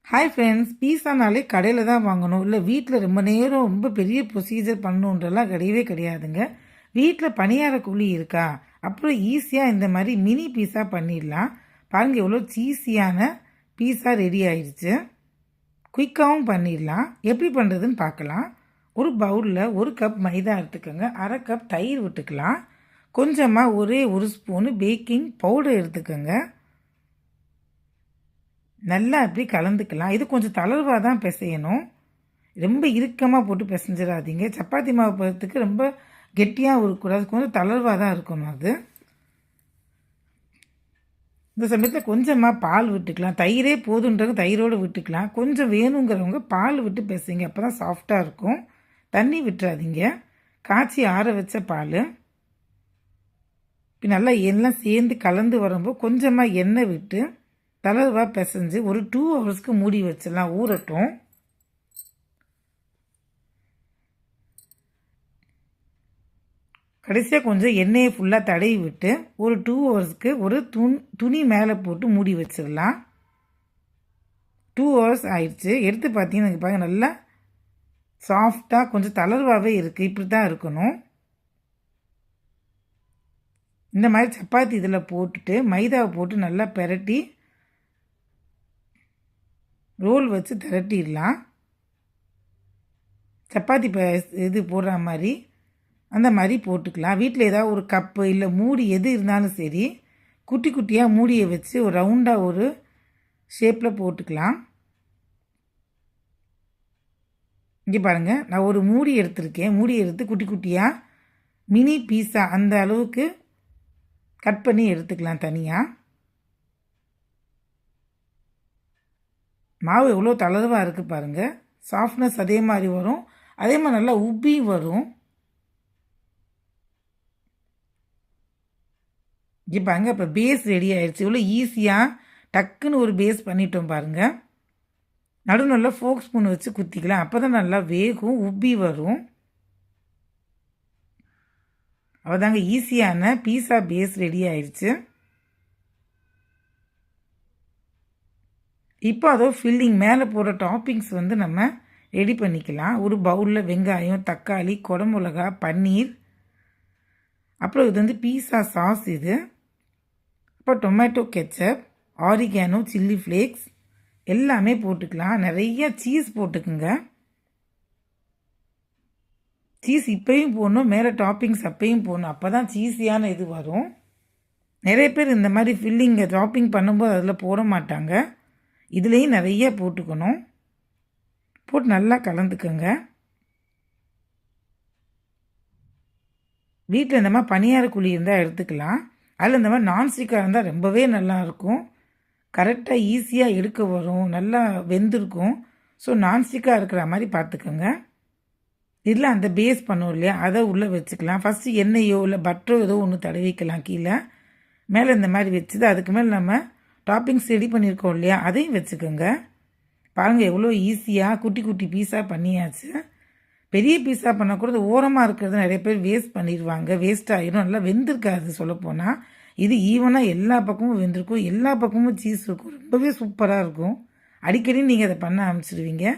Hi friends, பீஸானாலே கடையில் தான் வாங்கணும், இல்லை வீட்டில் ரொம்ப நேரம் ரொம்ப பெரிய ப்ரொசீஜர் பண்ணணுன்றலாம் கிடையவே கிடையாதுங்க. வீட்டில் பணியார கூலி இருக்கா, அப்புறம் ஈஸியாக இந்த மாதிரி மினி பீஸா பண்ணிடலாம். பாருங்கள், எவ்வளோ சீஸியான பீஸா ரெடி ஆயிடுச்சு. குயிக்காகவும் பண்ணிடலாம். எப்படி பண்ணுறதுன்னு பார்க்கலாம். ஒரு பவுலில் 1 கப் மைதா எடுத்துக்கோங்க, 1/2 கப் தயிர் விட்டுக்கலாம், கொஞ்சமாக ஒரே 1 ஸ்பூனு பேக்கிங் பவுடர் எடுத்துக்கோங்க. நல்லா அப்படி கலந்துக்கலாம். இது கொஞ்சம் தளர்வாக தான் பிசையணும், ரொம்ப இறுக்கமாக போட்டு பிசைஞ்சிடாதீங்க. சப்பாத்தி மாவு பதத்துக்கு ரொம்ப கெட்டியாக இருக்கக்கூடாது, கொஞ்சம் தளர்வாக தான் இருக்கணும் அது. இந்த சமயத்தில் கொஞ்சமாக பால் விட்டுக்கலாம். தயிரே போதுன்றவங்க தயிரோடு விட்டுக்கலாம், கொஞ்சம் வேணுங்கிறவங்க பால் விட்டு பிசைங்க, அப்போ தான் சாஃப்டாக இருக்கும். தண்ணி விட்டுறாதீங்க. காய்ச்சி ஆற வச்ச பால் இப்போ நல்லா எல்லாம் சேர்ந்து கலந்து வரும்போது கொஞ்சமாக எண்ணெய் விட்டு தளர்வாக பிசைஞ்சு ஒரு 2 ஹவர்ஸ்க்கு மூடி வச்சிடலாம், ஊறட்டும். கடைசியாக கொஞ்சம் எண்ணெயை ஃபுல்லாக தடவி விட்டு ஒரு 2 ஹவர்ஸ்க்கு ஒரு துணி மேலே போட்டு மூடி வச்சிடலாம். 2 ஹவர்ஸ் ஆயிடுச்சு. எடுத்து பார்த்தீங்கன்னா பாருங்க, நல்லா சாஃப்டாக கொஞ்சம் தளர்வாகவே இருக்குது. இப்படி தான் இருக்கணும். இந்த மாதிரி சப்பாத்தி இதில் போட்டுட்டு மைதாவை போட்டு நல்லா பெரட்டி ரோல் வச்சு திரட்டிடலாம். சப்பாத்தி இது போடுற மாதிரி அந்த மாதிரி போட்டுக்கலாம். வீட்டில் ஏதாவது ஒரு கப்பு இல்லை மூடி எது இருந்தாலும் சரி, குட்டி குட்டியாக மூடியை வச்சு ஒரு ரவுண்டாக ஒரு ஷேப்பில் போட்டுக்கலாம். இங்கே பாருங்கள், நான் ஒரு மூடி எடுத்திருக்கேன். மூடி எடுத்து குட்டி குட்டியாக மினி பீஸா அந்த அளவுக்கு கட் பண்ணி எடுத்துக்கலாம் தனியாக. மாவு எவ்வளோ தளர்வாக இருக்குது பாருங்கள். சாஃப்ட்னஸ் அதே மாதிரி வரும், அதே மாதிரி நல்லா உப்பி வரும். இங்கே பாருங்கள், இப்போ பேஸ் ரெடி ஆகிடுச்சு. இவ்வளோ ஈஸியாக டக்குன்னு ஒரு பேஸ் பண்ணிட்டோம் பாருங்கள். நடுவு நல்லா ஃபோக் ஸ்பூன் வச்சு குத்திக்கலாம், அப்போ தான் நல்லா வேகும், உப்பி வரும். அவ்வளோதாங்க, ஈஸியான பீஸா பேஸ் ரெடி ஆயிடுச்சு. இப்போ அதோ ஃபில்லிங் மேலே போடுற டாப்பிங்ஸ் நம்ம ரெடி பண்ணிக்கலாம். ஒரு பவுலில் வெங்காயம், தக்காளி, குடமிளகா, பன்னீர், அப்புறம் இது பீஸா சாஸ், இது அப்புறம் tomato ketchup, oregano, chilli flakes எல்லாமே போட்டுக்கலாம். நிறைய சீஸ் போட்டுக்குங்க. சீஸ் இப்போயும் போடணும், மேலே டாப்பிங்ஸ் அப்பையும் போடணும், அப்போ தான் சீஸியான இது வரும். நிறைய பேர் இந்த மாதிரி ஃபில்லிங்கை டாப்பிங் பண்ணும்போது அதில் போட மாட்டாங்க. இதுலேயும் நிறைய போட்டுக்கணும். போட்டு நல்லா கலந்துக்கோங்க. வீட்டில் இந்த மாதிரி பணியார குழி இருந்தால் எடுத்துக்கலாம். அதில் இந்த மாதிரி நான்ஸ்டிக்காக இருந்தால் ரொம்பவே நல்லாயிருக்கும். கரெக்டாக ஈஸியாக எடுக்க வரும், நல்லா வெந்திருக்கும். ஸோ நான்ஸ்டிக்காக இருக்கிற மாதிரி பார்த்துக்கோங்க. இதில் அந்த பேஸ் பண்ணுவோம் இல்லையா, அதை உள்ளே வச்சுக்கலாம். ஃபஸ்ட்டு எண்ணெயோ இல்லை பட்டரோ ஏதோ ஒன்று தடவிக்கலாம் கீழே. மேலே இந்த மாதிரி வச்சுது, அதுக்கு மேலே நம்ம டாப்பிங்ஸ் ரெடி பண்ணியிருக்கோம் இல்லையா, அதையும் வச்சுக்கோங்க. பாருங்கள், எவ்வளோ ஈஸியாக குட்டி குட்டி பீஸா பண்ணியாச்சு. பெரிய பீஸா பண்ணால் கூட ஓரமாக இருக்கிறது நிறைய பேர் வேஸ்ட் பண்ணிடுவாங்க, வேஸ்ட் ஆகிடும், நல்லா வெந்திருக்காது சொல்லப்போனால். இது ஈவனாக எல்லா பக்கமும் வெந்திருக்கும், எல்லா பக்கமும் சீஸ் இருக்கும், ரொம்பவே சூப்பராக இருக்கும். அடிக்கடி நீங்கள் அதை பண்ண ஆரம்பிச்சிடுவீங்க.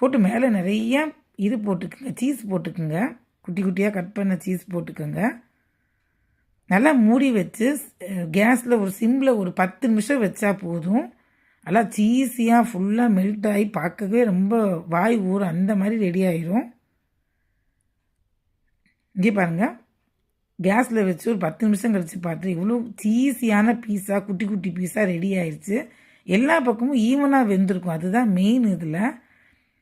போட்டு மேலே நிறைய இது போட்டுக்குங்க, சீஸ் போட்டுக்குங்க, குட்டி குட்டியாக கட் பண்ண சீஸ் போட்டுக்கோங்க. நல்லா மூடி வச்சு கேஸில் ஒரு சிம்மில் ஒரு 10 நிமிஷம் வச்சா போதும். நல்லா சீஸியாக ஃபுல்லாக மெல்ட் ஆகி பார்க்கவே ரொம்ப வாய் ஊறும், அந்த மாதிரி ரெடி ஆயிரும். இங்கே பாருங்கள், கேஸில் வச்சு ஒரு 10 நிமிஷம் கழித்து பார்த்து இவ்வளோ சீஸியான பீஸா, குட்டி குட்டி பீஸா ரெடி ஆயிடுச்சு. எல்லா பக்கமும் ஈவனாக வெந்திருக்கும், அதுதான் மெயின். இதில்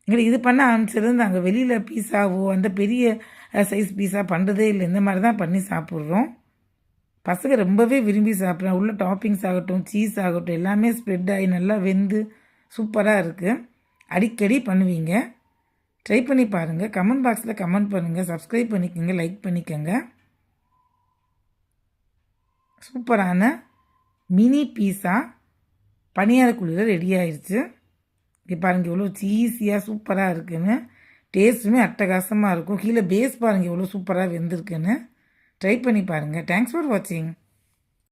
எங்களுக்கு இது பண்ண ஆரம்பிச்சிருந்து நாங்கள் வெளியில் பீஸாவோ அந்த பெரிய சைஸ் பீஸா பண்ணுறதே இல்லை, இந்த மாதிரி தான் பண்ணி சாப்பிட்றோம். பசங்க ரொம்பவே விரும்பி சாப்பிட்றேன். உள்ள டாப்பிங்ஸ் ஆகட்டும், சீஸ் ஆகட்டும், எல்லாமே ஸ்ப்ரெட் ஆகி நல்லா வெந்து சூப்பராக இருக்குது. அடிக்கடி பண்ணுவீங்க, ட்ரை பண்ணி பாருங்கள். கமெண்ட் பாக்ஸில் கமெண்ட் பண்ணுங்கள், சப்ஸ்கிரைப் பண்ணிக்கோங்க, லைக் பண்ணிக்கோங்க. சூப்பரான மினி பீஸா பணியார குழியில் ரெடி ஆயிடுச்சு. இப்போ பாருங்கள் எவ்வளோ சீஸியாக சூப்பராக இருக்குன்னு, டேஸ்ட்டுமே அட்டகாசமாக இருக்கும். கீழே பேஸ் பாருங்கள் எவ்வளோ சூப்பராக வெந்திருக்குன்னு. ட்ரை பண்ணி பாருங்கள். தேங்க்ஸ் ஃபார் வாட்சிங்.